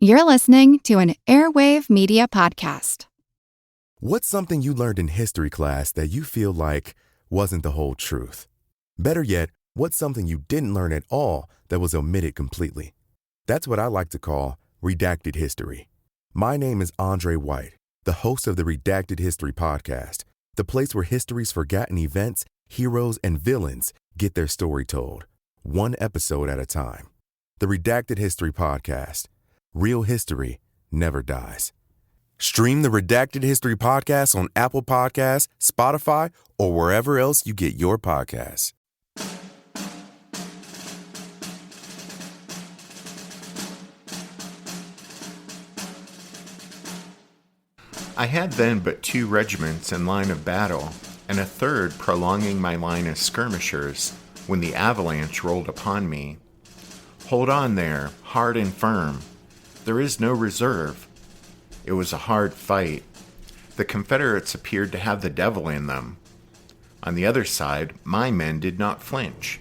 You're listening to an Airwave Media Podcast. What's something you learned in history class that you feel like wasn't the whole truth? Better yet, what's something you didn't learn at all that was omitted completely? That's what I like to call redacted history. My name is Andre White, the host of the Redacted History Podcast, the place where history's forgotten events, heroes, and villains get their story told, one episode at a time. The Redacted History Podcast. Real history never dies. Stream the Redacted History Podcast on Apple Podcasts, Spotify, or wherever else you get your podcasts. I had then but 2 regiments in line of battle, and a third prolonging my line of skirmishers, when the avalanche rolled upon me. Hold on there, hard and firm. There is no reserve. It was a hard fight. The Confederates appeared to have the devil in them. On the other side, my men did not flinch.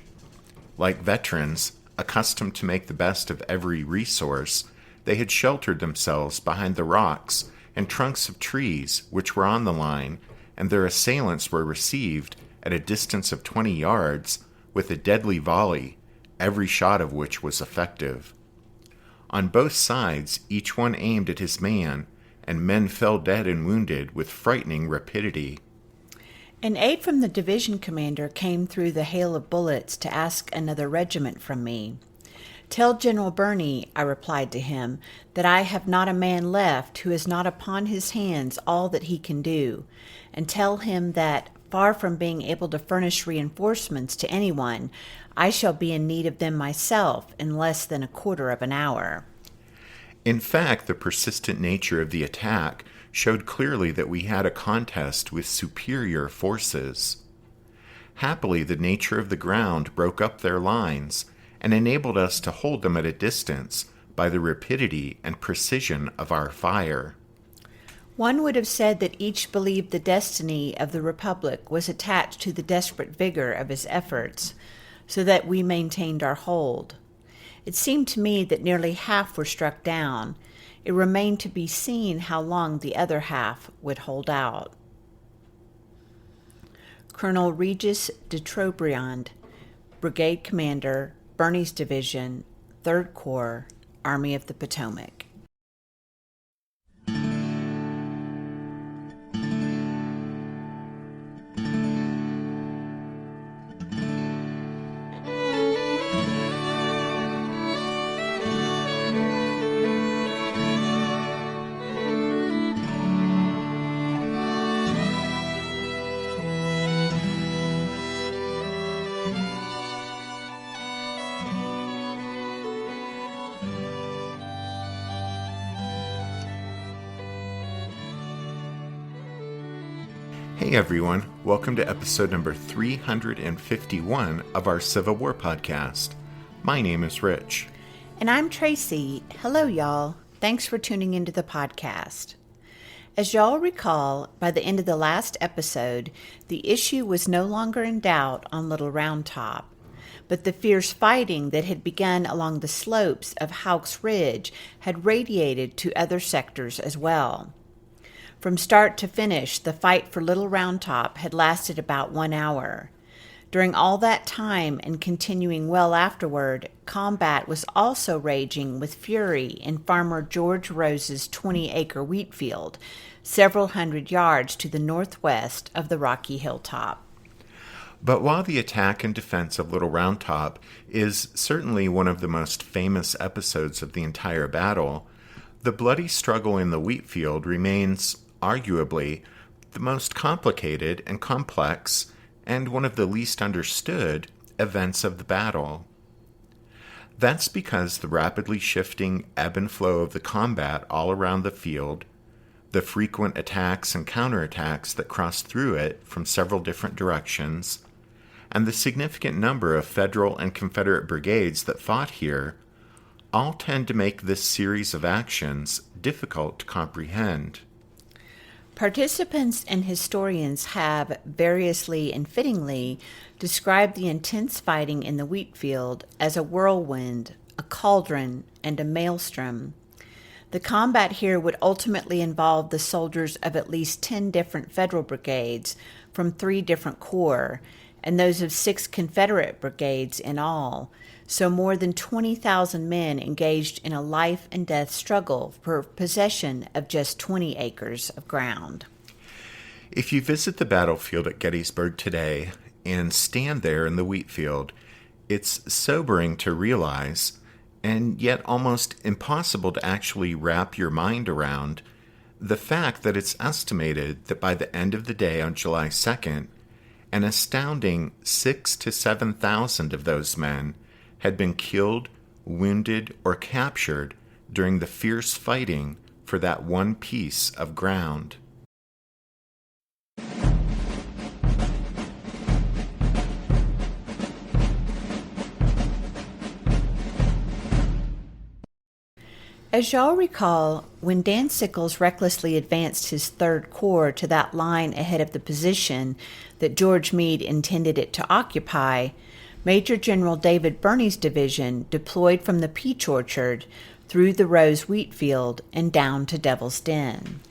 Like veterans, accustomed to make the best of every resource, they had sheltered themselves behind the rocks and trunks of trees which were on the line, and their assailants were received, at a distance of 20 yards, with a deadly volley, every shot of which was effective. On both sides, each one aimed at his man, and men fell dead and wounded with frightening rapidity. An aide from the division commander came through the hail of bullets to ask another regiment from me. "Tell General Birney," I replied to him, "that I have not a man left who has not upon his hands all that he can do, and tell him that, far from being able to furnish reinforcements to anyone, I shall be in need of them myself in less than a quarter of an hour." In fact, the persistent nature of the attack showed clearly that we had a contest with superior forces. Happily, the nature of the ground broke up their lines and enabled us to hold them at a distance by the rapidity and precision of our fire. One would have said that each believed the destiny of the Republic was attached to the desperate vigor of his efforts, so that we maintained our hold. It seemed to me that nearly half were struck down. It remained to be seen how long the other half would hold out. Colonel Regis de Trobriand, Brigade Commander, Birney's Division, 3rd Corps, Army of the Potomac. Hey everyone, welcome to episode number 351 of our Civil War podcast. My name is Rich. And I'm Tracy. Hello, y'all. Thanks for tuning into the podcast. As y'all recall, by the end of the last episode, the issue was no longer in doubt on Little Round Top, but the fierce fighting that had begun along the slopes of Houck's Ridge had radiated to other sectors as well. From start to finish, the fight for Little Round Top had lasted about 1 hour. During all that time, and continuing well afterward, combat was also raging with fury in Farmer George Rose's 20-acre Wheatfield, several hundred yards to the northwest of the rocky hilltop. But while the attack and defense of Little Round Top is certainly one of the most famous episodes of the entire battle, the bloody struggle in the Wheatfield remains, arguably, the most complicated and complex, and one of the least understood, events of the battle. That's because the rapidly shifting ebb and flow of the combat all around the field, the frequent attacks and counterattacks that crossed through it from several different directions, and the significant number of Federal and Confederate brigades that fought here, all tend to make this series of actions difficult to comprehend. Participants and historians have, variously and fittingly, described the intense fighting in the Wheatfield as a whirlwind, a cauldron, and a maelstrom. The combat here would ultimately involve the soldiers of at least 10 different Federal brigades from 3 different corps, and those of 6 Confederate brigades in all, so more than 20,000 men engaged in a life and death struggle for possession of just 20 acres of ground. If you visit the battlefield at Gettysburg today and stand there in the Wheatfield, it's sobering to realize, and yet almost impossible to actually wrap your mind around, the fact that it's estimated that by the end of the day on July 2nd, an astounding 6,000 to 7,000 of those men had been killed, wounded, or captured during the fierce fighting for that one piece of ground. As y'all recall, when Dan Sickles recklessly advanced his 3rd Corps to that line ahead of the position that George Meade intended it to occupy, Major General David Birney's division deployed from the Peach Orchard through the Rose Wheatfield and down to Devil's Den.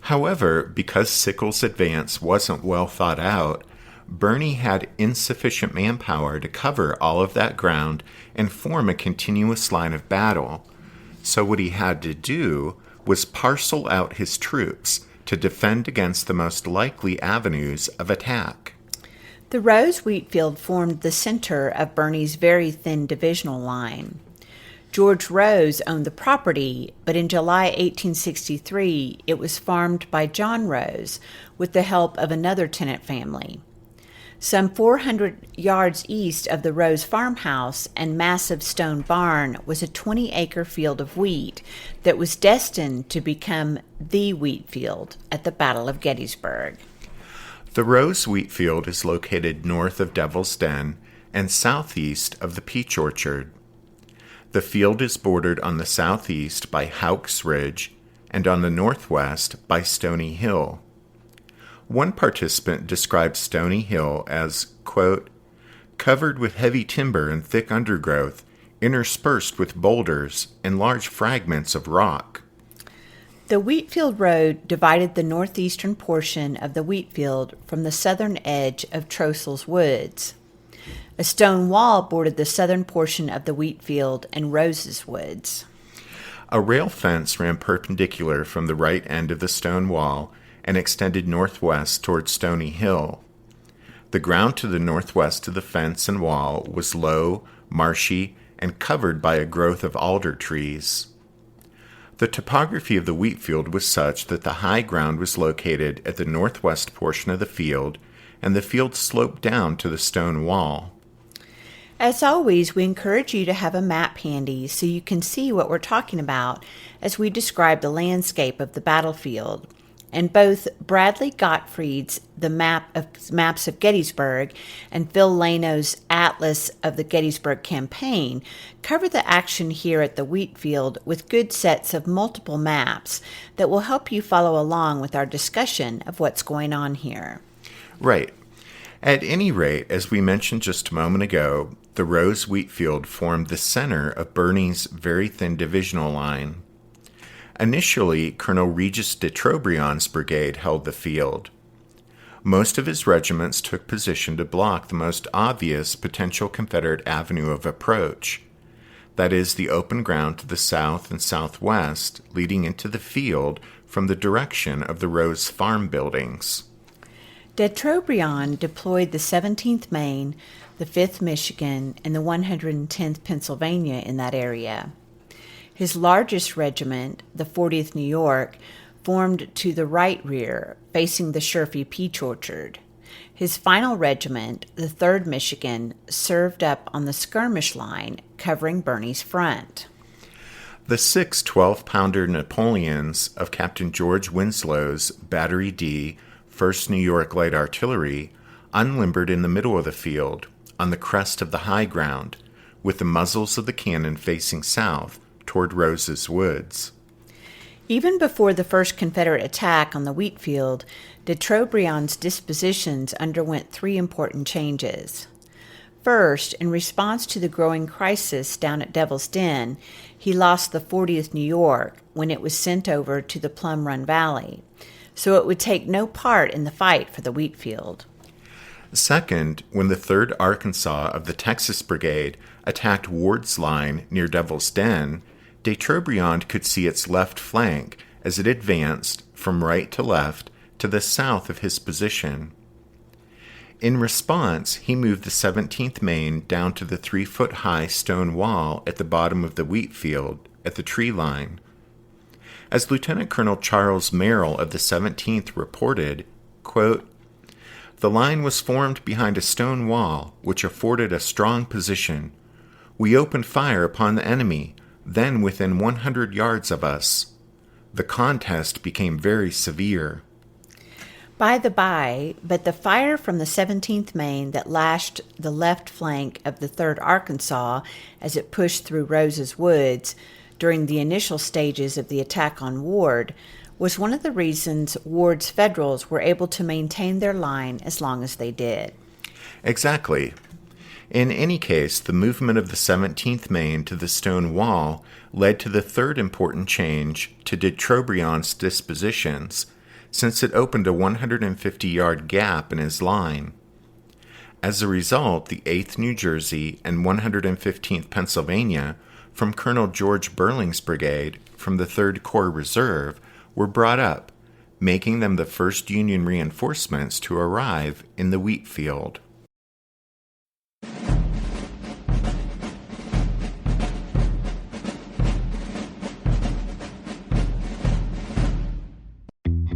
However, because Sickles' advance wasn't well thought out, Birney had insufficient manpower to cover all of that ground and form a continuous line of battle. So what he had to do was parcel out his troops to defend against the most likely avenues of attack. The Rose Wheatfield formed the center of Birney's very thin divisional line. George Rose owned the property, but in July 1863 it was farmed by John Rose with the help of another tenant family. Some 400 yards east of the Rose farmhouse and massive stone barn was a 20-acre field of wheat that was destined to become the Wheatfield at the Battle of Gettysburg. The Rose Wheatfield is located north of Devil's Den and southeast of the Peach Orchard. The field is bordered on the southeast by Houck's Ridge and on the northwest by Stony Hill. One participant described Stony Hill as, quote, covered with heavy timber and thick undergrowth, interspersed with boulders and large fragments of rock. The Wheatfield Road divided the northeastern portion of the Wheatfield from the southern edge of Trosel's Woods. A stone wall bordered the southern portion of the Wheatfield and Rose's Woods. A rail fence ran perpendicular from the right end of the stone wall and extended northwest toward Stony Hill. The ground to the northwest of the fence and wall was low, marshy, and covered by a growth of alder trees. The topography of the Wheatfield was such that the high ground was located at the northwest portion of the field, and the field sloped down to the stone wall. As always, we encourage you to have a map handy so you can see what we're talking about as we describe the landscape of the battlefield. And both Bradley Gottfried's The Maps of Gettysburg and Phil Lano's Atlas of the Gettysburg Campaign cover the action here at the Wheatfield with good sets of multiple maps that will help you follow along with our discussion of what's going on here. Right. At any rate, as we mentioned just a moment ago, the Rose Wheatfield formed the center of Birney's very thin divisional line. Initially, Colonel Regis de Trobriand's brigade held the field. Most of his regiments took position to block the most obvious potential Confederate avenue of approach, that is, the open ground to the south and southwest leading into the field from the direction of the Rose farm buildings. De Trobriand deployed the 17th Maine, the 5th Michigan, and the 110th Pennsylvania in that area. His largest regiment, the 40th New York, formed to the right rear, facing the Sherfy Peach Orchard. His final regiment, the 3rd Michigan, served up on the skirmish line, covering Birney's front. The 6 12-pounder Napoleons of Captain George Winslow's Battery D, 1st New York Light Artillery, unlimbered in the middle of the field, on the crest of the high ground, with the muzzles of the cannon facing south, toward Rose's Woods. Even before the first Confederate attack on the Wheatfield, de Trobriand's dispositions underwent 3 important changes. First, in response to the growing crisis down at Devil's Den, he lost the 40th New York when it was sent over to the Plum Run Valley, so it would take no part in the fight for the Wheatfield. Second, when the 3rd Arkansas of the Texas Brigade attacked Ward's line near Devil's Den, de Trobriand could see its left flank as it advanced from right to left to the south of his position. In response, he moved the 17th Maine down to the 3-foot-high stone wall at the bottom of the Wheatfield at the tree line. As Lieutenant Colonel Charles Merrill of the 17th reported, quote, "The line was formed behind a stone wall, which afforded a strong position. We opened fire upon the enemy, then within 100 yards of us. The contest became very severe." By the by, but the fire from the 17th Maine that lashed the left flank of the 3rd Arkansas as it pushed through Rose's Woods during the initial stages of the attack on Ward was one of the reasons Ward's Federals were able to maintain their line as long as they did. Exactly. In any case, the movement of the 17th Maine to the stone wall led to the third important change to de Trobriand's dispositions, since it opened a 150-yard gap in his line. As a result, the 8th New Jersey and 115th Pennsylvania from Colonel George Burling's brigade from the 3rd Corps Reserve were brought up, making them the first Union reinforcements to arrive in the Wheatfield.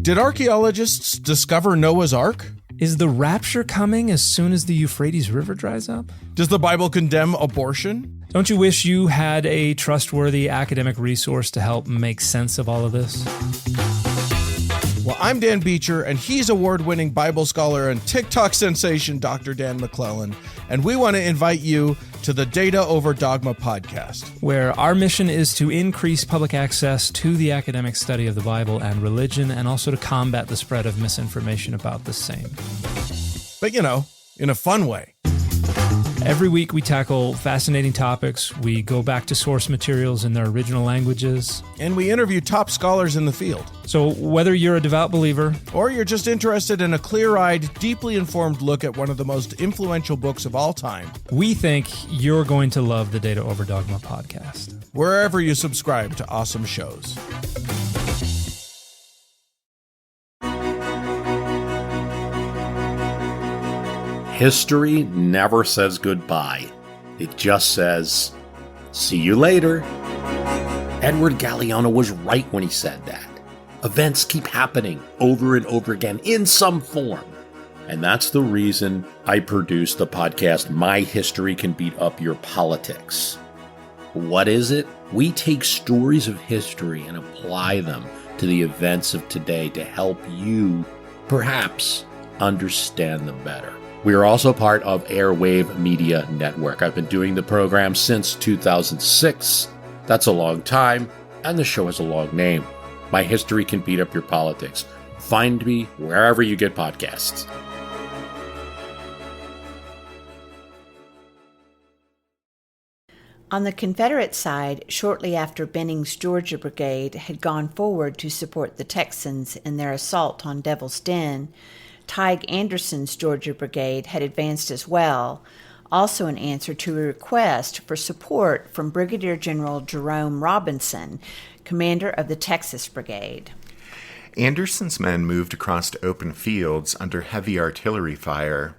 Did archaeologists discover Noah's Ark? Is the rapture coming as soon as the Euphrates River dries up? Does the Bible condemn abortion? Don't you wish you had a trustworthy academic resource to help make sense of all of this? Well, I'm Dan Beecher, and he's award-winning Bible scholar and TikTok sensation Dr. Dan McClellan, and we want to invite you to the Data Over Dogma podcast, where our mission is to increase public access to the academic study of the Bible and religion, and also to combat the spread of misinformation about the same. But, in a fun way. Every week we tackle fascinating topics, we go back to source materials in their original languages, and we interview top scholars in the field. So whether you're a devout believer, or you're just interested in a clear-eyed, deeply informed look at one of the most influential books of all time, we think you're going to love the Data Over Dogma podcast. Wherever you subscribe to awesome shows. History never says goodbye. It just says, see you later. Edward Galeano was right when he said that. Events keep happening over and over again in some form. And that's the reason I produced the podcast, My History Can Beat Up Your Politics. What is it? We take stories of history and apply them to the events of today to help you, perhaps, understand them better. We are also part of Airwave Media Network. I've been doing the program since 2006. That's a long time, and the show has a long name. My History Can Beat Up Your Politics. Find me wherever you get podcasts. On the Confederate side, shortly after Benning's Georgia Brigade had gone forward to support the Texans in their assault on Devil's Den, Tige Anderson's Georgia Brigade had advanced as well, also in answer to a request for support from Brigadier General Jerome Robinson, commander of the Texas Brigade. Anderson's men moved across open fields under heavy artillery fire.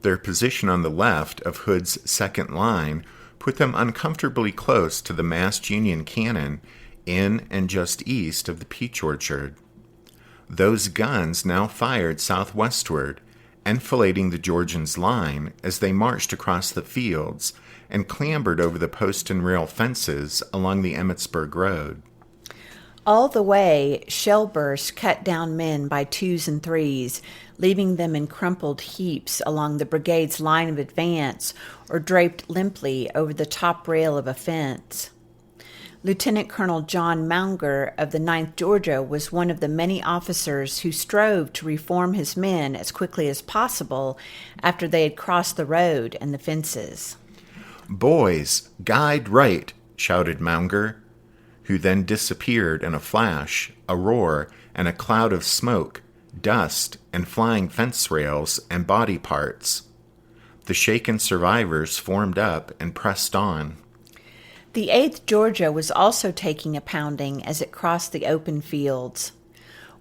Their position on the left of Hood's second line put them uncomfortably close to the massed Union cannon in and just east of the Peach Orchard. Those guns now fired southwestward, enfilading the Georgians' line as they marched across the fields and clambered over the post and rail fences along the Emmitsburg Road. All the way, shell bursts cut down men by twos and threes, leaving them in crumpled heaps along the brigade's line of advance or draped limply over the top rail of a fence. Lieutenant Colonel John Maunger of the 9th Georgia was one of the many officers who strove to reform his men as quickly as possible after they had crossed the road and the fences. "Boys, guide right," shouted Maunger, who then disappeared in a flash, a roar, and a cloud of smoke, dust, and flying fence rails and body parts. The shaken survivors formed up and pressed on. The 8th Georgia was also taking a pounding as it crossed the open fields.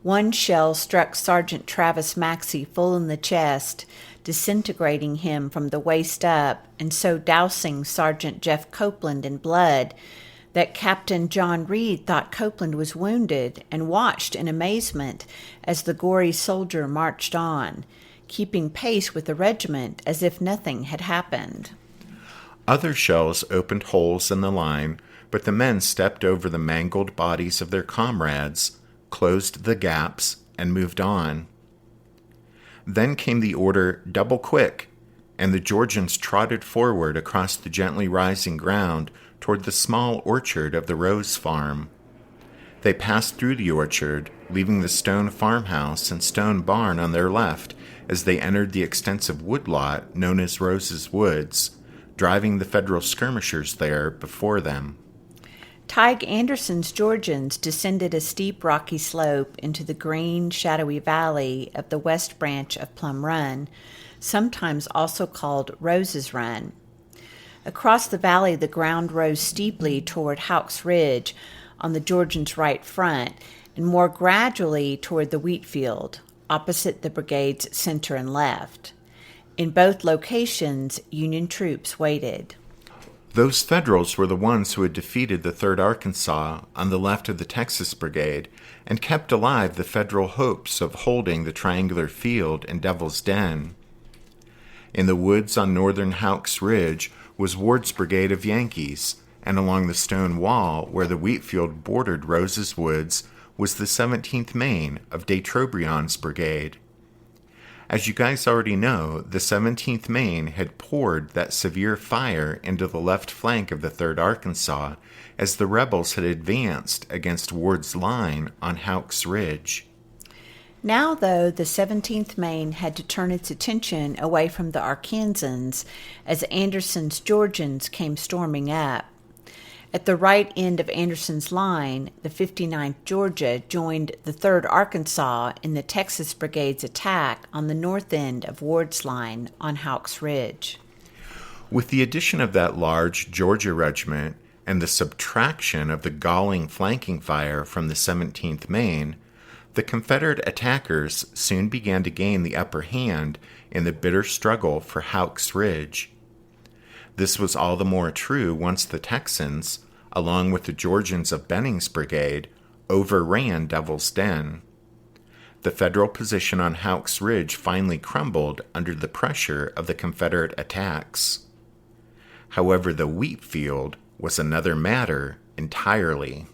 One shell struck Sergeant Travis Maxey full in the chest, disintegrating him from the waist up and so dousing Sergeant Jeff Copeland in blood that Captain John Reed thought Copeland was wounded and watched in amazement as the gory soldier marched on, keeping pace with the regiment as if nothing had happened. Other shells opened holes in the line, but the men stepped over the mangled bodies of their comrades, closed the gaps, and moved on. Then came the order, "Double quick," and the Georgians trotted forward across the gently rising ground toward the small orchard of the Rose Farm. They passed through the orchard, leaving the stone farmhouse and stone barn on their left as they entered the extensive woodlot known as Rose's Woods, driving the Federal skirmishers there before them. Tige Anderson's Georgians descended a steep rocky slope into the green, shadowy valley of the west branch of Plum Run, sometimes also called Rose's Run. Across the valley, the ground rose steeply toward Houck's Ridge on the Georgians' right front, and more gradually toward the Wheatfield, opposite the brigade's center and left. In both locations, Union troops waited. Those Federals were the ones who had defeated the 3rd Arkansas on the left of the Texas Brigade and kept alive the Federal hopes of holding the triangular field and Devil's Den. In the woods on northern Houck's Ridge was Ward's brigade of Yankees, and along the stone wall where the Wheatfield bordered Rose's Woods was the 17th Maine of de Trobriand's brigade. As you guys already know, the 17th Maine had poured that severe fire into the left flank of the 3rd Arkansas as the rebels had advanced against Ward's line on Houck's Ridge. Now, though, the 17th Maine had to turn its attention away from the Arkansans as Anderson's Georgians came storming up. At the right end of Anderson's line, the 59th Georgia joined the 3rd Arkansas in the Texas Brigade's attack on the north end of Ward's line on Houck's Ridge. With the addition of that large Georgia regiment and the subtraction of the galling flanking fire from the 17th Maine, the Confederate attackers soon began to gain the upper hand in the bitter struggle for Houck's Ridge. This was all the more true once the Texans, along with the Georgians of Benning's brigade, overran Devil's Den. The Federal position on Houck's Ridge finally crumbled under the pressure of the Confederate attacks. However, the Wheatfield was another matter entirely.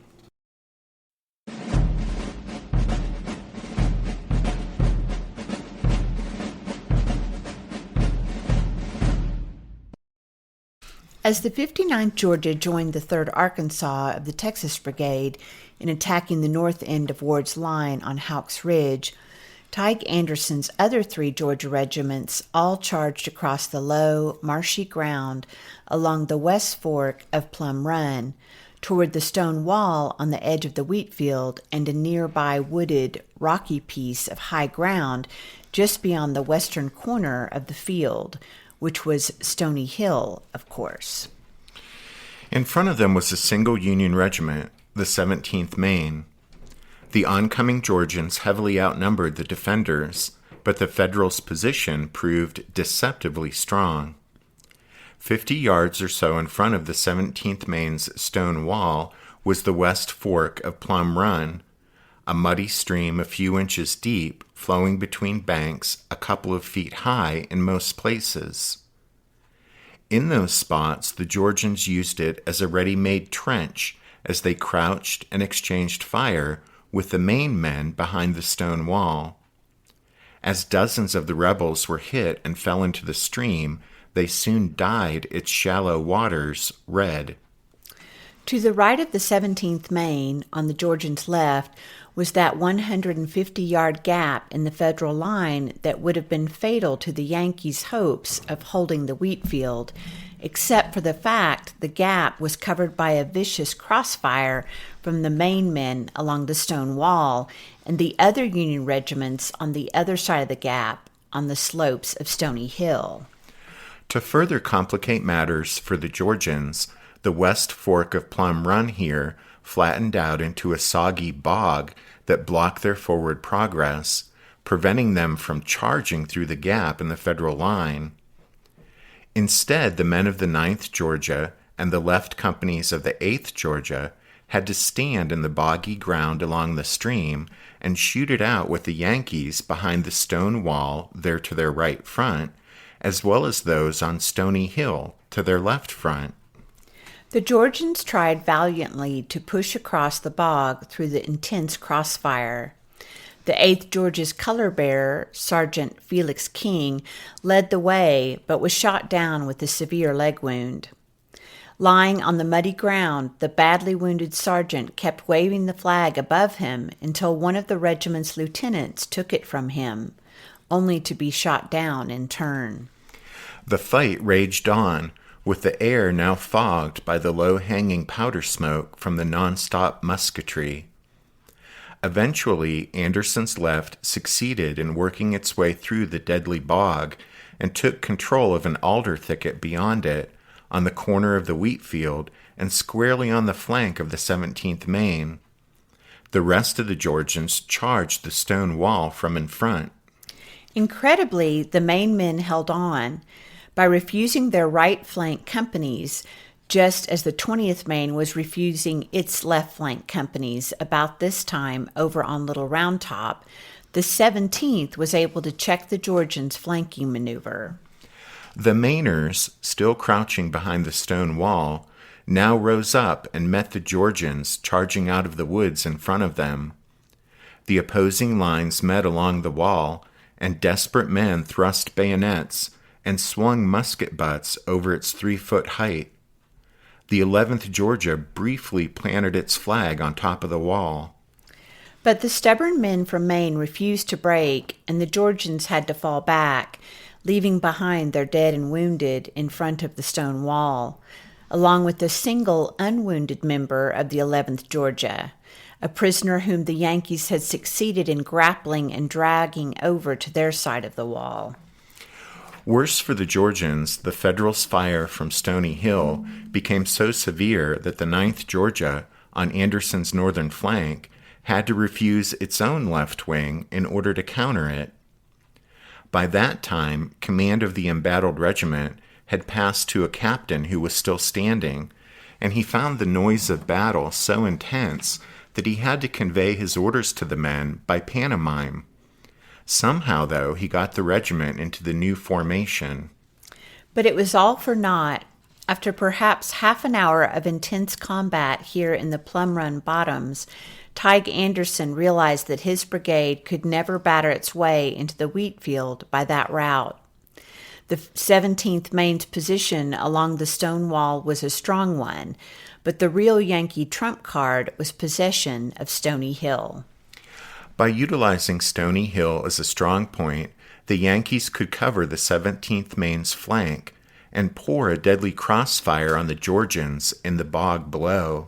As the 59th Georgia joined the 3rd Arkansas of the Texas Brigade in attacking the north end of Ward's line on Houck's Ridge, Tige Anderson's other 3 Georgia regiments all charged across the low, marshy ground along the west fork of Plum Run toward the stone wall on the edge of the Wheatfield and a nearby wooded, rocky piece of high ground just beyond the western corner of the field, which was Stony Hill, of course. In front of them was a single Union regiment, the 17th Maine. The oncoming Georgians heavily outnumbered the defenders, but the Federals' position proved deceptively strong. 50 yards or so in front of the 17th Maine's stone wall was the west fork of Plum Run, a muddy stream a few inches deep, flowing between banks a couple of feet high in most places. In those spots, the Georgians used it as a ready-made trench as they crouched and exchanged fire with the Maine men behind the stone wall. As dozens of the rebels were hit and fell into the stream, they soon dyed its shallow waters red. To the right of the 17th Maine, on the Georgians' left, was that 150-yard gap in the Federal line that would have been fatal to the Yankees' hopes of holding the Wheatfield, except for the fact the gap was covered by a vicious crossfire from the Maine men along the stone wall and the other Union regiments on the other side of the gap on the slopes of Stony Hill. To further complicate matters for the Georgians, the west fork of Plum Run here flattened out into a soggy bog that blocked their forward progress, preventing them from charging through the gap in the Federal line. Instead, the men of the 9th Georgia and the left companies of the 8th Georgia had to stand in the boggy ground along the stream and shoot it out with the Yankees behind the stone wall there to their right front, as well as those on Stony Hill to their left front. The Georgians tried valiantly to push across the bog through the intense crossfire. The 8th Georgia's color bearer, Sergeant Felix King, led the way but was shot down with a severe leg wound. Lying on the muddy ground, the badly wounded sergeant kept waving the flag above him until one of the regiment's lieutenants took it from him, only to be shot down in turn. The fight raged on, with the air now fogged by the low-hanging powder smoke from the non-stop musketry. Eventually, Anderson's left succeeded in working its way through the deadly bog and took control of an alder thicket beyond it, on the corner of the Wheatfield and squarely on the flank of the 17th Maine. The rest of the Georgians charged the stone wall from in front. Incredibly, the Maine men held on. By refusing their right flank companies, just as the 20th Maine was refusing its left flank companies about this time over on Little Round Top, the 17th was able to check the Georgians' flanking maneuver. The Mainers, still crouching behind the stone wall, now rose up and met the Georgians charging out of the woods in front of them. The opposing lines met along the wall, and desperate men thrust bayonets and swung musket butts over its 3-foot height. The 11th Georgia briefly planted its flag on top of the wall. But the stubborn men from Maine refused to break, and the Georgians had to fall back, leaving behind their dead and wounded in front of the stone wall, along with a single unwounded member of the 11th Georgia, a prisoner whom the Yankees had succeeded in grappling and dragging over to their side of the wall. Worse for the Georgians, the Federals' fire from Stony Hill became so severe that the 9th Georgia, on Anderson's northern flank, had to refuse its own left wing in order to counter it. By that time, command of the embattled regiment had passed to a captain who was still standing, and he found the noise of battle so intense that he had to convey his orders to the men by pantomime. Somehow, though, he got the regiment into the new formation. But it was all for naught. After perhaps half an hour of intense combat here in the Plum Run bottoms, Tige Anderson realized that his brigade could never batter its way into the Wheatfield by that route. The 17th Maine's position along the stone wall was a strong one, but the real Yankee trump card was possession of Stony Hill. By utilizing Stony Hill as a strong point, the Yankees could cover the 17th Maine's flank and pour a deadly crossfire on the Georgians in the bog below.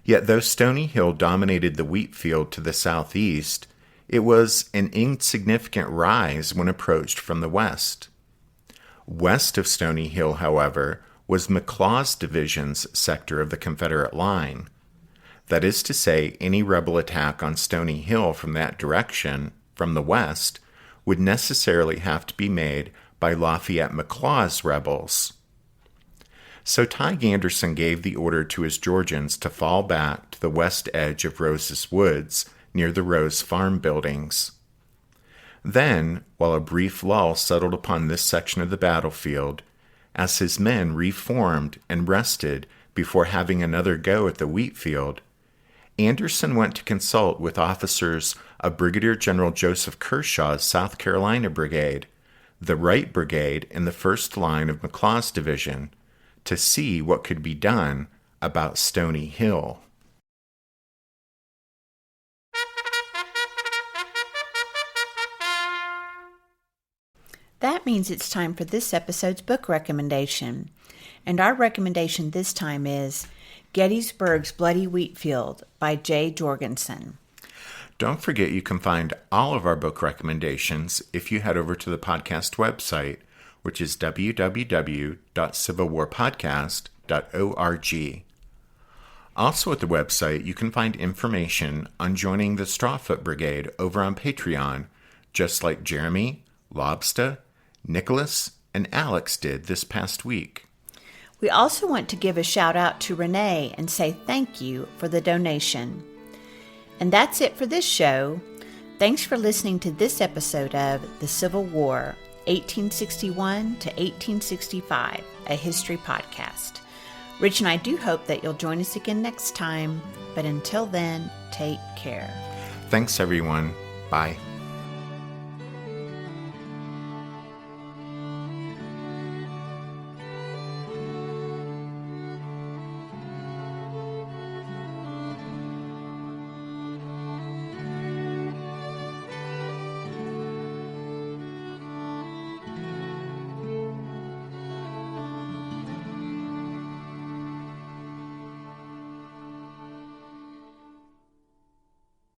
Yet though Stony Hill dominated the Wheatfield to the southeast, it was an insignificant rise when approached from the west. West of Stony Hill, however, was McLaws' division's sector of the Confederate line. That is to say, any rebel attack on Stony Hill from that direction, from the west, would necessarily have to be made by Lafayette McLaws' rebels. So Tige Anderson gave the order to his Georgians to fall back to the west edge of Rose's Woods, near the Rose Farm buildings. Then, while a brief lull settled upon this section of the battlefield, as his men reformed and rested before having another go at the Wheatfield, Anderson went to consult with officers of Brigadier General Joseph Kershaw's South Carolina Brigade, the Right Brigade in the first line of McLaws' division, to see what could be done about Stony Hill. That means it's time for this episode's book recommendation. And our recommendation this time is Gettysburg's Bloody Wheatfield by J. Jorgensen. Don't forget you can find all of our book recommendations if you head over to the podcast website, which is www.civilwarpodcast.org. Also at the website, you can find information on joining the Strawfoot Brigade over on Patreon, just like Jeremy, Lobster, Nicholas, and Alex did this past week. We also want to give a shout out to Renee and say thank you for the donation. And that's it for this show. Thanks for listening to this episode of The Civil War, 1861 to 1865, a history podcast. Rich and I do hope that you'll join us again next time, but until then, take care. Thanks, everyone. Bye.